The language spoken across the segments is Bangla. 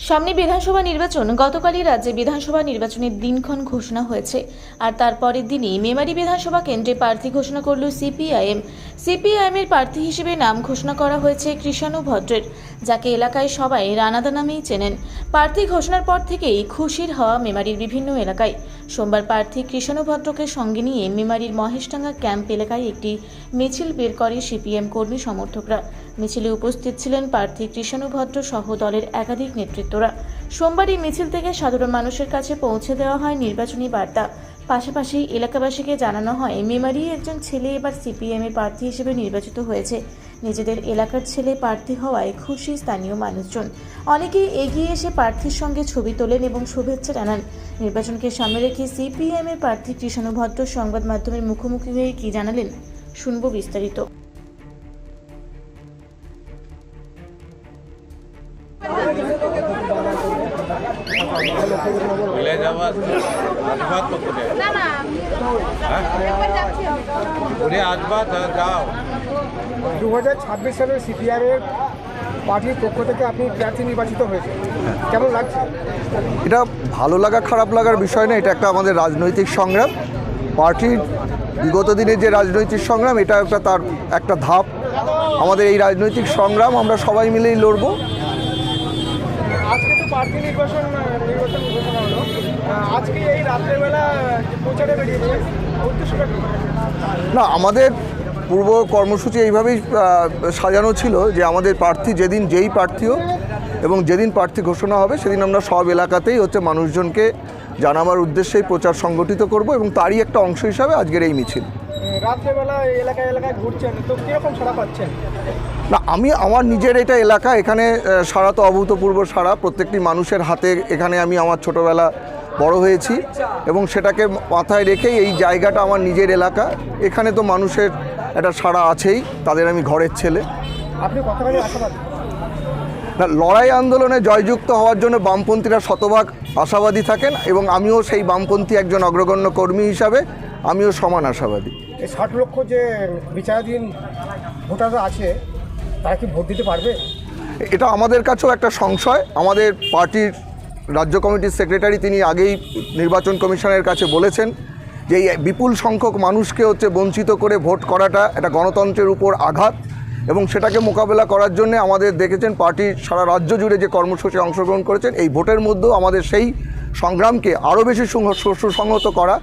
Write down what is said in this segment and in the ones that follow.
সামনে বিধানসভা নির্বাচন। গতকালই রাজ্যে বিধানসভা নির্বাচনের দিনক্ষণ ঘোষণা হয়েছে, আর তারপরের দিনই মেমারি বিধানসভা কেন্দ্রে প্রার্থী ঘোষণা করল সিপিআইএমের প্রার্থী হিসেবে নাম ঘোষণা করা হয়েছে কৃষাণু ভদ্রের, যাকে এলাকায় সবাই রানাদা নামেই চেনেন। প্রার্থী ঘোষণার পর থেকেই খুশির হাওয়া মেমারির বিভিন্ন এলাকায়। সোমবার প্রার্থী কৃষাণু ভদ্রকে সঙ্গে নিয়ে মেমারির মহেশডাঙ্গা ক্যাম্প এলাকায় একটি মিছিল বের করে সিপিএম কর্মী সমর্থকরা। মিছিলে উপস্থিত ছিলেন প্রার্থী কৃষাণু ভদ্র সহ দলের একাধিক নেতৃত্বরা। সোমবার এই মিছিল থেকে সাধারণ মানুষের কাছে পৌঁছে দেওয়া হয় নির্বাচনী বার্তা। পাশাপাশি এলাকাবাসীকে জানানো হয় মেমারি একজন ছেলে এবার সিপিএমের প্রার্থী হিসেবে নির্বাচিত হয়েছে। নিজেদের এলাকার ছেলে প্রার্থী হওয়ায় খুশি স্থানীয় মানুষজন। অনেকেই এগিয়ে এসে প্রার্থীর সঙ্গে ছবি তোলেন এবং শুভেচ্ছা জানান। নির্বাচনকে সামনে রেখে সিপিএমের প্রার্থী কৃষাণু ভদ্র সংবাদ মাধ্যমের মুখোমুখি হয়ে কি জানালেন, শুনব বিস্তারিত। মিলে যাওয়ার আসবাদ তো করে ঘুরে আসবাদ যাও। 2026 সালের সিপিআইএমের পার্টির পক্ষ থেকে আপনি প্রার্থী নির্বাচিত হয়েছে, কেমন লাগছে? এটা ভালো লাগা খারাপ লাগার বিষয় না, এটা একটা আমাদের রাজনৈতিক সংগ্রাম। পার্টির বিগত দিনের যে রাজনৈতিক সংগ্রাম, এটা তার একটা ধাপ। আমাদের এই রাজনৈতিক সংগ্রাম আমরা সবাই মিলেই লড়ব। আজকে তো প্রার্থী নির্বাচন ঘোষণা হলো, আজকে এই রাত্রেবেলা প্রচারে বেরিয়েছে, উদ্দেশ্যটা কি? না, আমাদের পূর্ব কর্মসূচি এইভাবেই সাজানো ছিল যে আমাদের প্রার্থী যেই প্রার্থীও এবং যেদিন প্রার্থী ঘোষণা হবে সেদিন আমরা সব এলাকাতেই মানুষজনকে জানাবার উদ্দেশ্যেই প্রচার সংগঠিত করব, এবং তারই একটা অংশ হিসাবে আজকের এই মিছিল। রাত্রেবেলা এলাকায় এলাকায় ঘুরছেন, তো কীরকম সাড়া পাচ্ছেন? না, আমার নিজের এটা এলাকা, এখানে সাড়া তো অভূতপূর্ব সাড়া। প্রত্যেকটি মানুষের হাতে এখানে আমি আমার ছোটোবেলা বড় হয়েছি, এবং সেটাকে মাথায় রেখেই এই জায়গাটা আমার নিজের এলাকা। এখানে তো মানুষের একটা সাড়া আছেই, তাদের আমি ঘরের ছেলে। আপনি কতখানি আশাবাদী? না, লড়াই আন্দোলনে জয়যুক্ত হওয়ার জন্য বামপন্থীরা শতভাগ আশাবাদী থাকেন, এবং আমিও সেই বামপন্থী একজন অগ্রগণ্য কর্মী হিসাবে আমিও সমান আশাবাদী। এই 60 লক্ষ যে বিচারাধীন ভোটাররা আছে, তারা কি ভোট দিতে পারবে? এটা আমাদের কাছেও একটা সংশয়। আমাদের পার্টির রাজ্য কমিটির সেক্রেটারি তিনি আগেই নির্বাচন কমিশনের কাছে বলেছেন যে এই বিপুল সংখ্যক মানুষকে বঞ্চিত করে ভোট করাটা একটা গণতন্ত্রের উপর আঘাত, এবং সেটাকে মোকাবেলা করার জন্য আমাদের দেখেছেন পার্টি সারা রাজ্য জুড়ে যে কর্মসূচি অংশগ্রহণ করেছেন, এই ভোটের মধ্যেও আমাদের সেই সংগ্রামকে আরও বেশি সুসংহত করা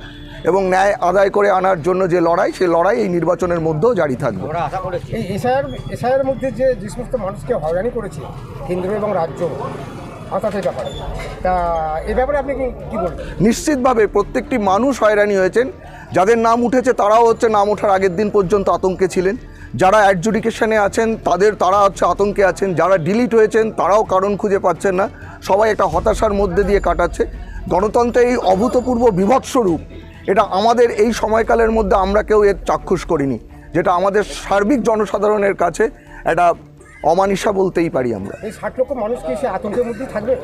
এবং ন্যায় আদায় করে আনার জন্য যে লড়াই, সেই লড়াই এই নির্বাচনের মধ্যেও জারি থাকবে। এই এসআইআর মধ্যে যে সমস্ত মানুষকে হয়রানি করেছে কেন্দ্র এবং রাজ্য, অর্থাৎ এই ব্যাপারে, তা এ ব্যাপারে আপনি কি বলবেন? নিশ্চিতভাবে প্রত্যেকটি মানুষ হয়রানি হয়েছেন। যাদের নাম উঠেছে তারাও নাম ওঠার আগের দিন পর্যন্ত আতঙ্কে ছিলেন। যারা অ্যাডজুডিকেশনে আছেন তারা আতঙ্কে আছেন। যারা ডিলিট হয়েছেন তারাও কারণ খুঁজে পাচ্ছেন না। সবাই একটা হতাশার মধ্যে দিয়ে কাটাচ্ছে। গণতন্ত্রের এই অভূতপূর্ব বিভৎস রূপ, এটা আমাদের এই সময়কালের মধ্যে আমরা কেউ এর চাক্ষুষ করিনি, যেটা আমাদের সার্বিক জনসাধারণের কাছে একটা অমানিসা বলতেই পারি আমরা। এই 60 লক্ষ মানুষ কি সে আতঙ্কের মধ্যেই থাকবে?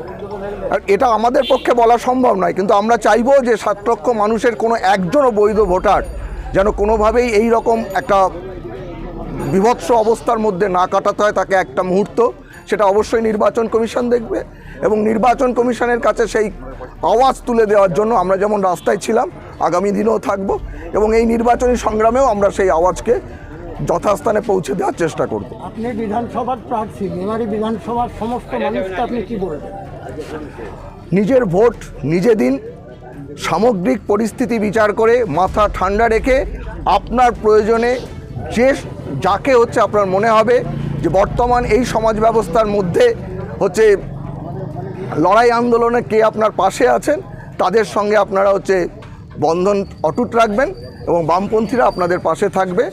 আর এটা আমাদের পক্ষে বলা সম্ভব নয়, কিন্তু আমরা চাইবো যে 7 লক্ষ মানুষের কোনো একজনও বৈধ ভোটার যেন কোনোভাবেই এই রকম একটা বিভৎস অবস্থার মধ্যে না কাটাতে হয় তাকে একটা মুহূর্ত। সেটা অবশ্যই নির্বাচন কমিশন দেখবে, এবং নির্বাচন কমিশনের কাছে সেই আওয়াজ তুলে দেওয়ার জন্য আমরা যেমন রাস্তায় ছিলাম আগামী দিনেও থাকব, এবং এই নির্বাচনী সংগ্রামেও আমরা সেই আওয়াজকে যথাস্থানে পৌঁছে দেওয়ার চেষ্টা করব। আপনি বিধানসভার প্রার্থী, মেমারি বিধানসভার সমস্ত মানুষকে আপনি কি বলবেন? নিজের ভোট নিজে দিন, সামগ্রিক পরিস্থিতি বিচার করে মাথা ঠান্ডা রেখে আপনার প্রয়োজনে যাকে আপনার মনে হবে যে বর্তমান এই সমাজ ব্যবস্থার মধ্যে লড়াই আন্দোলনে কে আপনার পাশে আছেন, তাদের সঙ্গে আপনারা বন্ধন অটুট রাখবেন, এবং বামপন্থীরা আপনাদের পাশে থাকবে।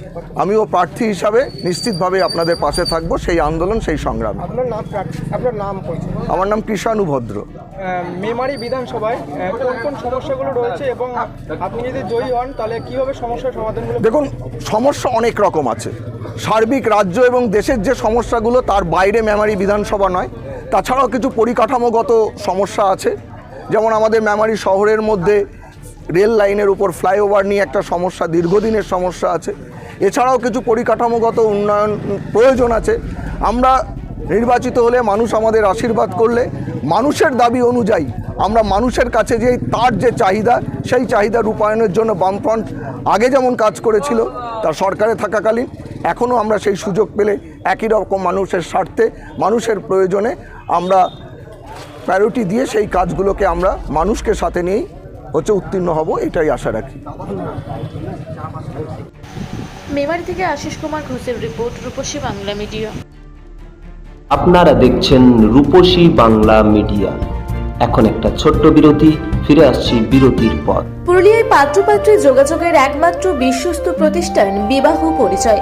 আমিও প্রার্থী হিসাবে নিশ্চিতভাবে আপনাদের পাশে থাকব সেই আন্দোলন, সেই সংগ্রামে। আপনার নাম পরিচয়? আমার নাম কৃষাণু ভদ্র। মেমারি বিধানসভায় কোন সমস্যাগুলো রয়েছে, এবং আপনি যদি জয়ী হন তাহলে কীভাবে সমস্যার সমাধানগুলো? দেখুন, সমস্যা অনেক রকম আছে। সার্বিক রাজ্য এবং দেশের যে সমস্যাগুলো তার বাইরে মেমারি বিধানসভা নয়। তাছাড়াও কিছু পরিকাঠামোগত সমস্যা আছে, যেমন আমাদের মেমারি শহরের মধ্যে রেল লাইনের উপর ফ্লাইওভার নিয়ে একটা সমস্যা, দীর্ঘদিনের সমস্যা আছে। এছাড়াও কিছু পরিকাঠামোগত উন্নয়ন প্রয়োজন আছে। আমরা নির্বাচিত হলে মানুষ আমাদের আশীর্বাদ করলে মানুষের দাবি অনুযায়ী আমরা মানুষের কাছে যেই তার যে চাহিদা সেই চাহিদা রূপায়ণের জন্য বামফ্রন্ট আগে যেমন কাজ করেছিল তার সরকারে থাকাকালীন এখনও আমরা সেই সুযোগ পেলে একই রকম মানুষের স্বার্থে মানুষের প্রয়োজনে আমরা প্রায়োরিটি দিয়ে সেই কাজগুলোকে আমরা মানুষকে সাথে নিয়েই উত্তীর্ণ হব, এটাই আশা রাখি। মেমারি থেকে আশিস কুমার ঘোষের রিপোর্ট, রূপসী বাংলা মিডিয়া। আপনারা দেখছেন রূপসী বাংলা মিডিয়া। এখন একটা ছোট্ট বিরতি, ফিরে আসছি বিরতির পর। পুরুলিয়ায় পাত্রপাত্রী যোগাযোগের একমাত্র বিশ্বস্ত প্রতিষ্ঠান বিবাহ পরিচয়।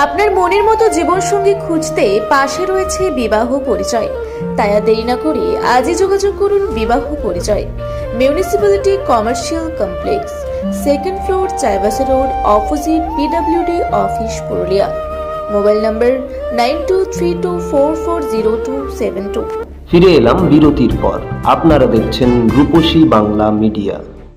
আপনার মনের মতো জীবনসঙ্গী খুঁজতে পাশে রয়েছে বিবাহ পরিচয়। তাই আর দেরি না করে আজই যোগাযোগ করুন বিবাহ পরিচয়। Municipality commercial complex, 2nd floor, Chaibasa road, opposite PWD office, Purulia. Mobile নম্বর 9232440272। ফিরে এলাম বিরতির পর। আপনারা দেখছেন রূপসী বাংলা মিডিয়া।